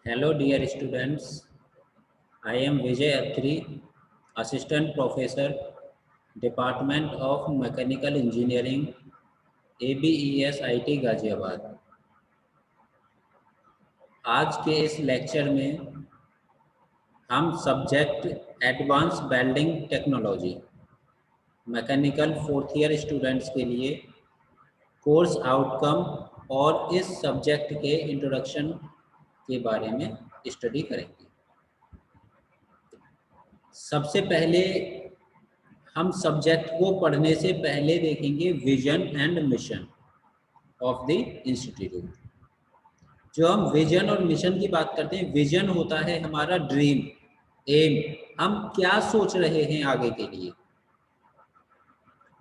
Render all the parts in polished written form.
Hello dear students, I am Vijay Attri, Assistant Professor, Department of Mechanical Engineering, ABES IT Ghaziabad. आज के इस lecture में हम subject advance welding technology mechanical fourth year students के लिए course outcome और इस सब्जेक्ट के इंट्रोडक्शन के बारे में स्टडी करेंगे। सबसे पहले हम सब्जेक्ट को पढ़ने से पहले देखेंगे vision and mission of the institute. जो हम विजन और मिशन की बात करते हैं, विजन होता है हमारा ड्रीम, एम, हम क्या सोच रहे हैं आगे के लिए।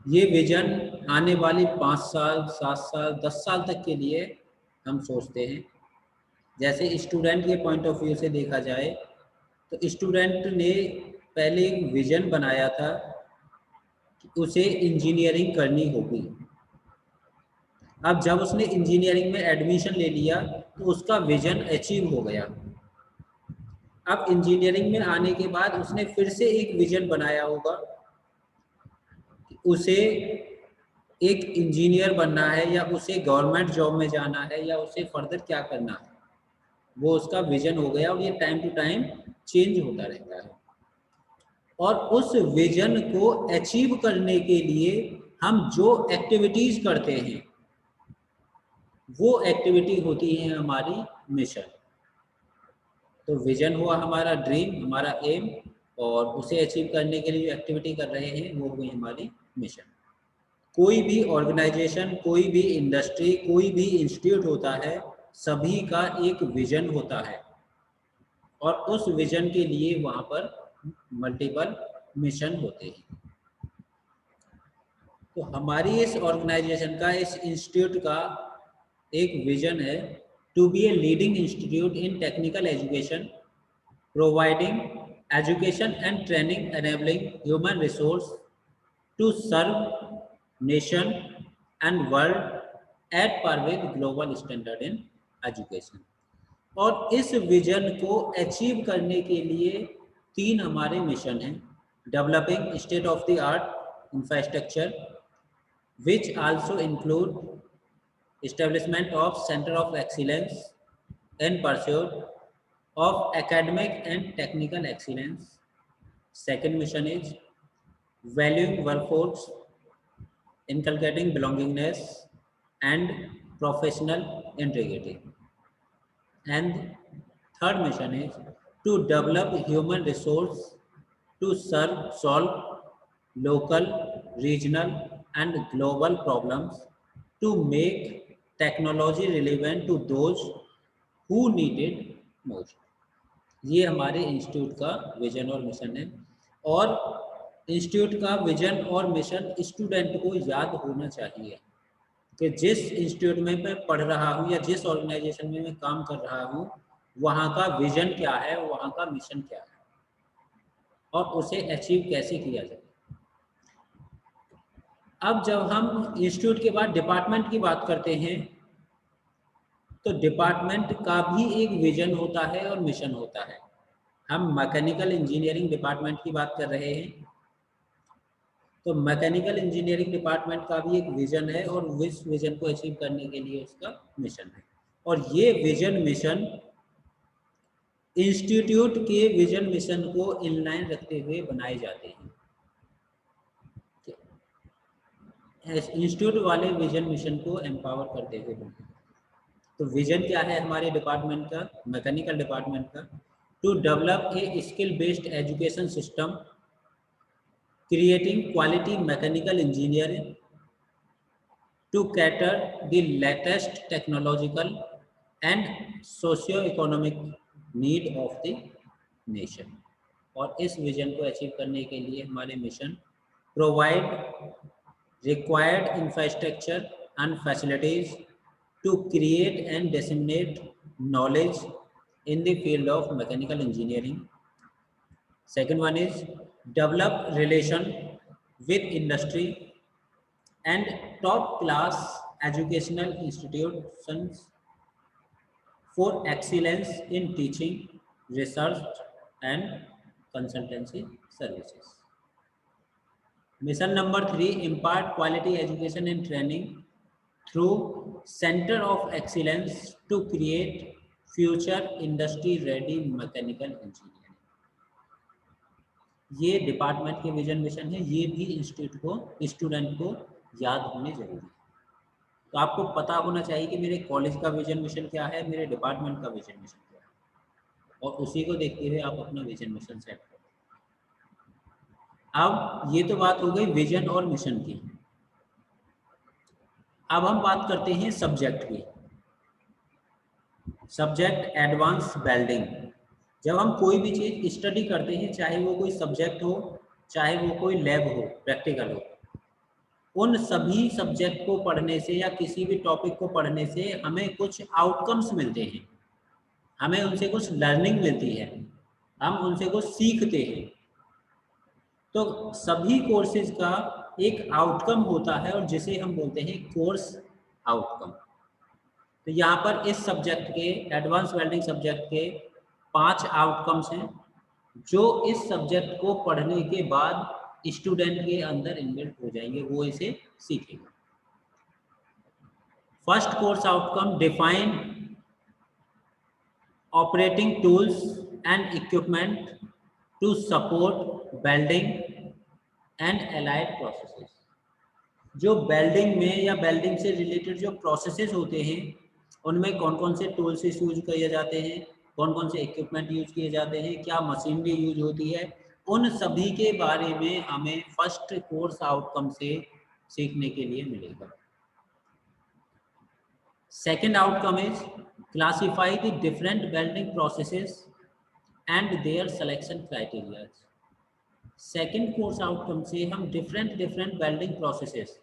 ये विजन आने वाली 5 साल 7 साल 10 साल तक के लिए हम सोचते हैं। जैसे स्टूडेंट के पॉइंट ऑफ व्यू से देखा जाए तो स्टूडेंट ने पहले एक विजन बनाया था कि उसे इंजीनियरिंग करनी होगी। अब जब उसने इंजीनियरिंग में एडमिशन ले लिया तो उसका विजन अचीव हो गया। अब इंजीनियरिंग में आने के बाद उसने फिर से एक विजन बनाया होगा कि उसे एक इंजीनियर बनना है या उसे गवर्नमेंट जॉब में जाना है या उसे फर्दर क्या करना है, वो उसका विजन हो गया। और ये टाइम टू टाइम चेंज होता रहता है। और उस विजन को अचीव करने के लिए हम जो एक्टिविटीज करते हैं वो एक्टिविटी होती है हमारी मिशन। तो विजन हुआ हमारा ड्रीम, हमारा एम, और उसे अचीव करने के लिए जो एक्टिविटी कर रहे हैं वो हुई हमारी मिशन। कोई भी ऑर्गेनाइजेशन, कोई भी इंडस्ट्री, कोई भी इंस्टीट्यूट होता है, सभी का एक विजन होता है और उस विजन के लिए वहाँ पर मल्टीपल मिशन होते हैं। तो हमारी इस ऑर्गेनाइजेशन का, इस इंस्टीट्यूट का एक विजन है to be a leading institute in technical education, providing education and training enabling human resource to serve nation and world at par with global standard in education. और इस विजन को achieve करने के लिए 3 हमारे मिशन हैं। Developing state of the art infrastructure which also include establishment of center of excellence in pursuit of academic and technical excellence. Second mission is valuing workforce, inculcating belongingness and professional integrity. And third mission is to develop human resource to solve local, regional and global problems, to make technology relevant to those who need it most. ये हमारे institute का vision और mission है। और institute का vision और mission student को याद होना चाहिए कि जिस इंस्टीट्यूट में मैं पढ़ रहा हूँ या जिस ऑर्गेनाइजेशन में मैं काम कर रहा हूँ, वहाँ का विजन क्या है, वहाँ का मिशन क्या है और उसे अचीव कैसे किया जाए। अब जब हम इंस्टीट्यूट के बाद डिपार्टमेंट की बात करते हैं तो डिपार्टमेंट का भी एक विजन होता है और मिशन होता है। हम मैकेनिकल इंजीनियरिंग डिपार्टमेंट की बात कर रहे हैं तो मैकेनिकल इंजीनियरिंग डिपार्टमेंट का भी एक विजन है और इस विजन को अचीव करने के लिए उसका मिशन है। और ये विजन मिशन इंस्टीट्यूट के विजन मिशन को इनलाइन रखते हुए बनाए जाते हैं। इंस्टीट्यूट वाले विजन मिशन को एम्पावर करते हुए बनाए। तो विजन क्या है हमारे डिपार्टमेंट का, मैकेनिकल डिपार्टमेंट का? To develop a skill based education system creating quality mechanical engineering to cater the latest technological and socio-economic need of the nation. और इस विजन को अचीव करने के लिए हमारे mission provide required infrastructure and facilities to create and disseminate knowledge in the field of mechanical engineering. Second one is develop relation with industry and top class educational institutions for excellence in teaching, research, and consultancy services. Mission number 3, impart quality education and training through Center of Excellence to create future industry-ready mechanical engineering. ये department के vision mission है, ये भी institute को student को याद होने जरूरी है। तो आपको पता होना चाहिए कि मेरे कॉलेज का विजन मिशन क्या है, मेरे डिपार्टमेंट का विजन मिशन क्या है, और उसी को देखते हुए आप अपना विजन मिशन सेट करें। अब ये तो बात हो गई विजन और मिशन की। अब हम बात करते हैं सब्जेक्ट की। Subject advance welding. जब हम कोई भी चीज़ स्टडी करते हैं, चाहे वो कोई सब्जेक्ट हो, चाहे वो कोई लैब हो, प्रैक्टिकल हो, उन सभी सब्जेक्ट को पढ़ने से या किसी भी टॉपिक को पढ़ने से हमें कुछ आउटकम्स मिलते हैं, हमें उनसे कुछ लर्निंग मिलती है, हम उनसे कुछ सीखते हैं। तो सभी कोर्सेज का एक आउटकम होता है और जिसे हम बोलते हैं कोर्स आउटकम। तो यहाँ पर इस सब्जेक्ट के, एडवांस वेल्डिंग सब्जेक्ट के 5 आउटकम्स हैं जो इस सब्जेक्ट को पढ़ने के बाद स्टूडेंट के अंदर इनबिल्ट हो जाएंगे, वो इसे सीखेगा। First course outcome, define operating tools and equipment to support welding and allied processes. जो वेल्डिंग में या वेल्डिंग से रिलेटेड जो प्रोसेसेस होते हैं, उनमें कौन कौन से टूल्स यूज किए जाते हैं, कौन कौन से इक्विपमेंट यूज किए जाते हैं, क्या मशीनरी यूज होती है, उन सभी के बारे में हमें फर्स्ट कोर्स आउटकम से सीखने के लिए मिलेगा। Second outcome is classify the different welding processes and their selection criteria. Second course outcome से हम डिफरेंट वेल्डिंग प्रोसेसेस,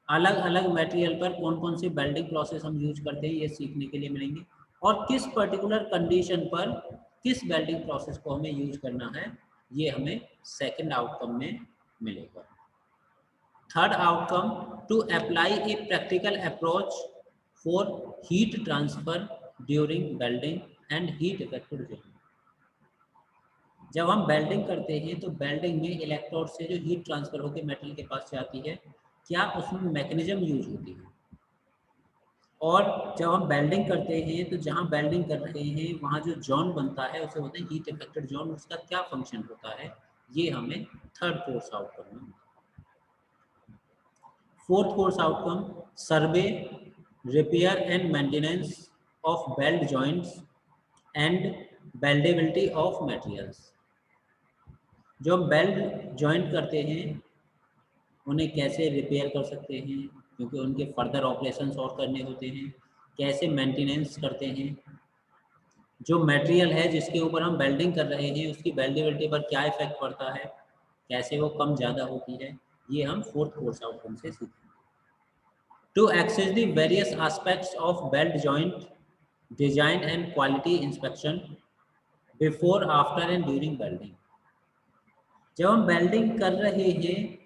अलग अलग मटेरियल पर कौन कौन से वेल्डिंग प्रोसेस हम यूज करते हैं, ये सीखने के लिए मिलेंगे, और किस पर्टिकुलर कंडीशन पर किस वेल्डिंग प्रोसेस को हमें यूज करना है, ये हमें सेकंड आउटकम में मिलेगा। Third outcome, to apply a practical approach for heat transfer during welding and heat affected zone. जब हम वेल्डिंग करते हैं तो वेल्डिंग में इलेक्ट्रोड से जो हीट ट्रांसफर होकर मेटल के पास जाती है, क्या उसमें मैकेनिज्म यूज होती है, और जब हम वेल्डिंग करते हैं तो जहाँ वेल्डिंग कर रहे हैं वहाँ जो जॉन बनता है उसे बोलते हैं हीट इफेक्टेड जॉन, उसका क्या फंक्शन होता है, ये हमें थर्ड कोर्स आउटकम में। Fourth course outcome, survey, repair and maintenance of weld joints and weldability of materials. जो हम वेल्ड जॉइंट करते हैं उन्हें कैसे रिपेयर कर सकते हैं, क्योंकि उनके फर्दर ऑपरेशंस और करने होते हैं, कैसे मेंटेनेंस करते हैं, जो मटेरियल है जिसके ऊपर हम वेल्डिंग कर रहे हैं उसकी वेल्डेबिलिटी पर क्या इफेक्ट पड़ता है, कैसे वो कम ज़्यादा होती है, ये हम फोर्थ कोर्स आउटकम से सीखेंगे। To access the various aspects of weld joint design and quality inspection before, after and during welding. जब हम वेल्डिंग कर रहे हैं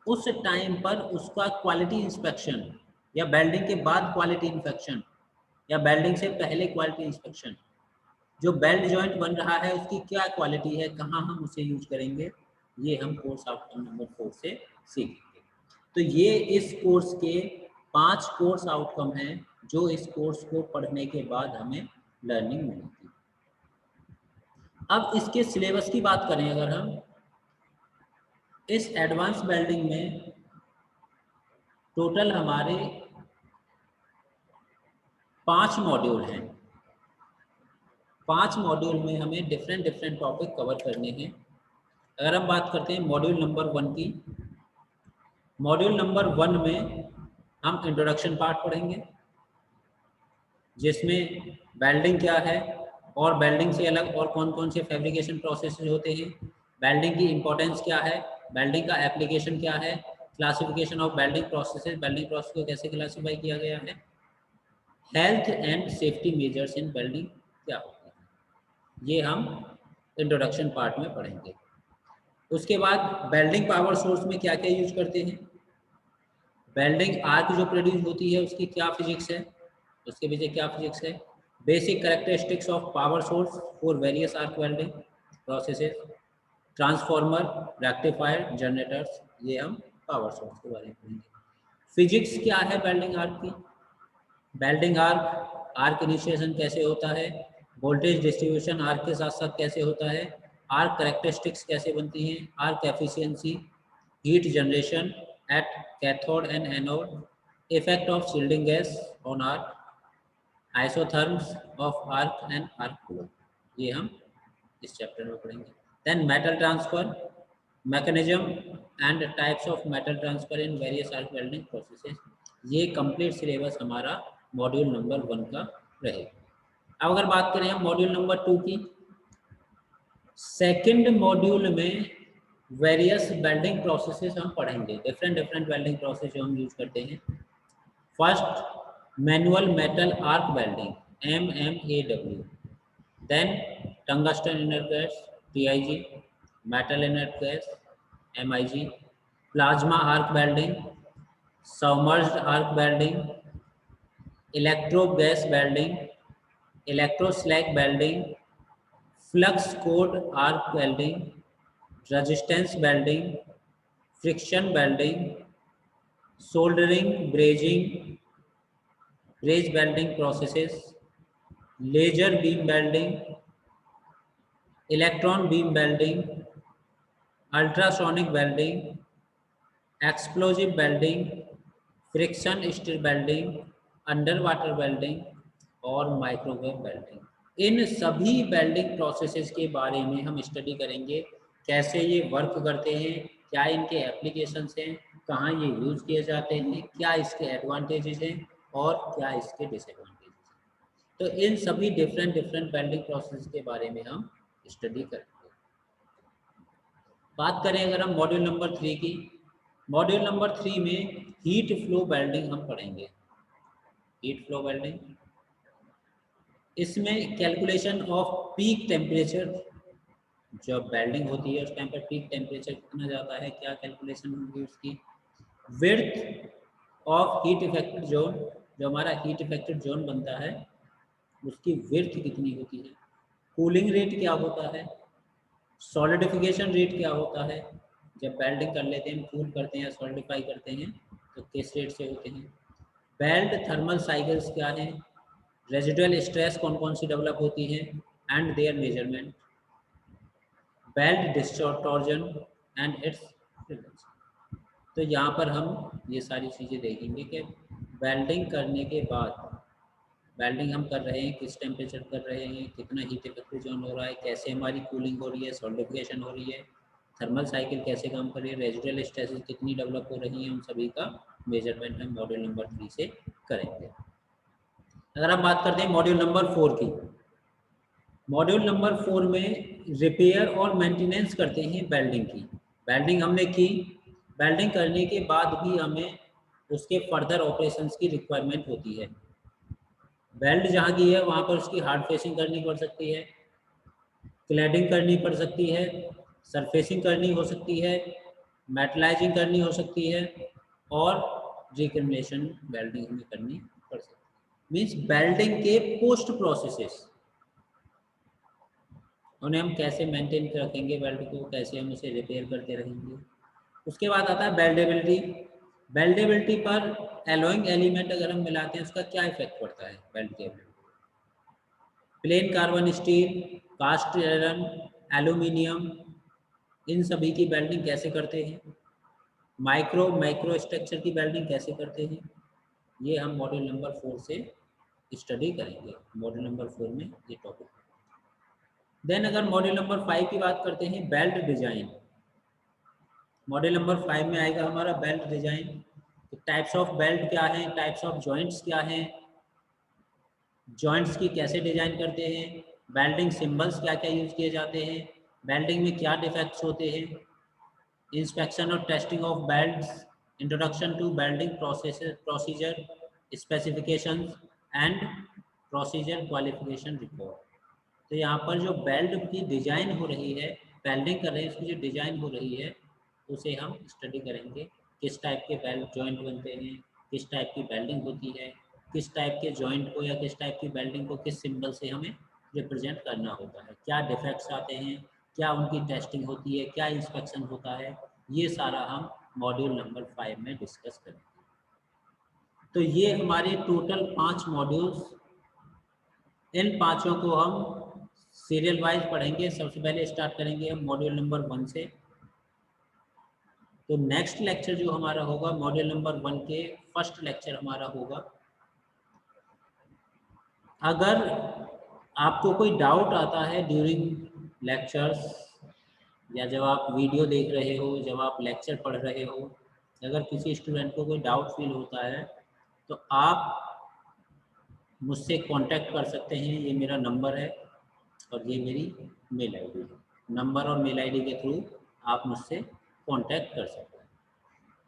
उस टाइम पर उसका क्वालिटी इंस्पेक्शन, या वेल्डिंग के बाद क्वालिटी इंस्पेक्शन, या वेल्डिंग से पहले क्वालिटी इंस्पेक्शन, जो वेल्ड जॉइंट बन रहा है उसकी क्या क्वालिटी है, कहाँ हम उसे यूज करेंगे, ये हम कोर्स आउटकम नंबर 4 से सीखेंगे। तो ये इस कोर्स के 5 कोर्स आउटकम हैं जो इस कोर्स को पढ़ने के बाद हमें लर्निंग मिलेगी। अब इसके सिलेबस की बात करें, अगर हम इस एडवांस वेल्डिंग में टोटल हमारे 5 मॉड्यूल हैं। 5 मॉड्यूल में हमें डिफरेंट टॉपिक कवर करने हैं। अगर हम बात करते हैं मॉड्यूल नंबर 1 की, मॉड्यूल नंबर 1 में हम इंट्रोडक्शन पार्ट पढ़ेंगे, जिसमें वेल्डिंग क्या है और वेल्डिंग से अलग और कौन कौन से फैब्रिकेशन प्रोसेस होते हैं, वेल्डिंग की इंपॉर्टेंस क्या है, वेल्डिंग का एप्लीकेशन क्या है, classification of welding processes, welding process को कैसे क्लासीफाई किया गया है, health and safety measures in welding क्या होता है, ये हम इंट्रोडक्शन पार्ट में पढ़ेंगे। उसके बाद वेल्डिंग पावर सोर्स में क्या क्या यूज करते हैं, वेल्डिंग आर्क जो प्रोड्यूस होती है उसकी क्या फिजिक्स है, उसके पीछे क्या फिजिक्स है, basic characteristics of power source for various arc welding processes, transformer, rectifier, generators, ये हम पावर सोर्स के बारे में पढ़ेंगे। फिजिक्स क्या है वेल्डिंग आर्क की, वेल्डिंग आर्क, आर्क इनिशिएशन कैसे होता है, वोल्टेज डिस्ट्रीब्यूशन आर्क के साथ साथ कैसे होता है, आर्क कैरेक्टरिस्टिक्स कैसे बनती हैं, arc efficiency, heat generation at cathode and anode, effect of shielding gas on arc, isotherms of arc and arc flow, ये हम इस चैप्टर में पढ़ेंगे। Then metal transfer mechanism and types of metal transfer in various arc welding processes, ये complete syllabus हमारा module number 1 का रहेगा। अब अगर बात करें हम मॉड्यूल नंबर 2 की, सेकंड मॉड्यूल में वेरियस वेल्डिंग प्रोसेसेस हम पढ़ेंगे, डिफरेंट वेल्डिंग प्रोसेस जो हम यूज करते हैं। First manual metal arc welding MMAW, then tungsten inert gas TIG, metal inert gas MIG, plasma arc welding, submerged arc welding, electro gas welding, electro slag welding, flux core arc welding, resistance welding, friction welding, soldering, brazing welding processes, laser beam welding, electron beam welding, ultrasonic welding, explosive welding, friction steel welding, under water welding और microwave welding. इन सभी welding processes के बारे में हम study करेंगे, कैसे ये work करते हैं, क्या इनके एप्लीकेशंस हैं, कहाँ ये यूज़ किए जाते हैं, क्या इसके एडवांटेजेस हैं और क्या इसके डिसएडवांटेजेस हैं। तो इन सभी डिफरेंट वेल्डिंग प्रोसेस के बारे में हम स्टडी करेंगे। बात करें अगर हम मॉड्यूल नंबर 3 की, मॉड्यूल नंबर 3 में हीट फ्लो वेल्डिंग हम पढ़ेंगे। हीट फ्लो वेल्डिंग, इसमें कैलकुलेशन ऑफ पीक टेम्परेचर, जब वेल्डिंग होती है उस टाइम पर पीक टेम्परेचर कितना जाता है, क्या कैलकुलेशन होगी उसकी। Width of heat affected zone, जो हमारा हीट इफेक्टेड जोन बनता है उसकी विड्थ कितनी होती है। कूलिंग रेट क्या होता है, सॉलिडिफिकेशन रेट क्या होता है, जब वेल्डिंग कर लेते हैं, कूल करते हैं या सॉलिडिफाई करते हैं तो किस रेट से होते हैं। वेल्ड थर्मल साइकिल्स क्या हैं, रेजिडुअल स्ट्रेस कौन कौन सी डेवलप होती हैं and their measurement, weld distortion and its prevention. तो यहाँ पर हम ये सारी चीज़ें देखेंगे कि वेल्डिंग करने के बाद, वेल्डिंग हम कर रहे हैं किस टेम्परेचर कर रहे हैं, कितना हीट इफेक्टिव जोन हो रहा है, कैसे हमारी कूलिंग हो रही है, सॉलिडिफिकेशन हो रही है, थर्मल साइकिल कैसे काम कर रही है, रेजिडुअल स्ट्रेसेस कितनी डेवलप हो रही हैं, उन सभी का मेजरमेंट हम मॉड्यूल नंबर 3 से करेंगे। अगर हम बात करते हैं मॉड्यूल नंबर 4 की, मॉड्यूल नंबर 4 में रिपेयर और मेंटेनेंस करते हैं वेल्डिंग की। वेल्डिंग हमने की, वेल्डिंग करने के बाद भी हमें उसके फर्दर ऑपरेशंस की रिक्वायरमेंट होती है। वेल्ड जहाँ की है वहाँ पर उसकी हार्ड फेसिंग करनी पड़ सकती है, क्लैडिंग करनी पड़ सकती है, सरफेसिंग करनी हो सकती है, मेटलाइजिंग करनी हो सकती है और रिकन्वेशन वेल्डिंग हमें करनी पड़ सकती है। मीन्स वेल्डिंग के पोस्ट प्रोसेसेस, उन्हें हम कैसे मेंटेन रखेंगे, वेल्ड को कैसे हम उसे रिपेयर करते रहेंगे। उसके बाद आता है वेल्डेबिलिटी। वेल्डेबिलिटी पर एलोइंग एलिमेंट अगर हम मिलाते हैं उसका क्या इफेक्ट पड़ता है वेल्ड के ability. Plain carbon steel, cast iron, aluminium, इन सभी की वेल्डिंग कैसे करते हैं, माइक्रो स्ट्रक्चर की वेल्डिंग कैसे करते हैं, ये हम मॉड्यूल नंबर 4 से स्टडी करेंगे। मॉड्यूल नंबर 4 में ये टॉपिक। देन अगर मॉड्यूल नंबर 5 की बात करते हैं, बेल्ट डिजाइन, मॉड्यूल नंबर 5 में आएगा हमारा बेल्ट डिजाइन। तो टाइप्स ऑफ बेल्ट क्या हैं, टाइप्स ऑफ जॉइंट्स क्या हैं, जॉइंट्स की कैसे डिजाइन करते हैं, वेल्डिंग सिंबल्स क्या क्या यूज किए जाते हैं, वेल्डिंग में क्या डिफेक्ट्स होते हैं, इंस्पेक्शन और testing of welds, introduction to welding procedure, specification and procedure qualification report. तो यहाँ पर जो बेल्ट की डिजाइन हो रही है, वेल्डिंग कर रहे हैं उसकी जो डिजाइन हो रही है उसे हम स्टडी करेंगे, किस टाइप के बेल्ट जॉइंट बनते हैं, किस टाइप की वेल्डिंग होती है, किस टाइप के जॉइंट को या किस टाइप की वेल्डिंग को किस सिंबल से हमें रिप्रेजेंट करना होता है, क्या डिफेक्ट्स आते हैं, क्या उनकी टेस्टिंग होती है, क्या इंस्पेक्शन होता है, ये सारा हम मॉड्यूल नंबर 5 में डिस्कस करेंगे। तो ये हमारे टोटल 5 मॉड्यूल्स, इन पांचों को हम सीरियल वाइज पढ़ेंगे। सबसे पहले स्टार्ट करेंगे हम मॉड्यूल नंबर 1 से। तो नेक्स्ट लेक्चर जो हमारा होगा मॉड्यूल नंबर 1 के फर्स्ट लेक्चर हमारा होगा। अगर आपको कोई डाउट आता है ड्यूरिंग लेक्चर्स या जब आप वीडियो देख रहे हो, जब आप लेक्चर पढ़ रहे हो, अगर किसी स्टूडेंट को कोई डाउट फील होता है तो आप मुझसे कांटेक्ट कर सकते हैं। ये मेरा नंबर है और ये मेरी मेल आईडी है। नंबर और मेल आईडी के थ्रू आप मुझसे कांटेक्ट कर सकते हैं।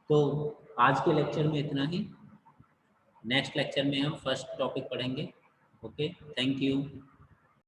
तो आज के लेक्चर में इतना ही। नेक्स्ट लेक्चर में हम फर्स्ट टॉपिक पढ़ेंगे। Okay, thank you.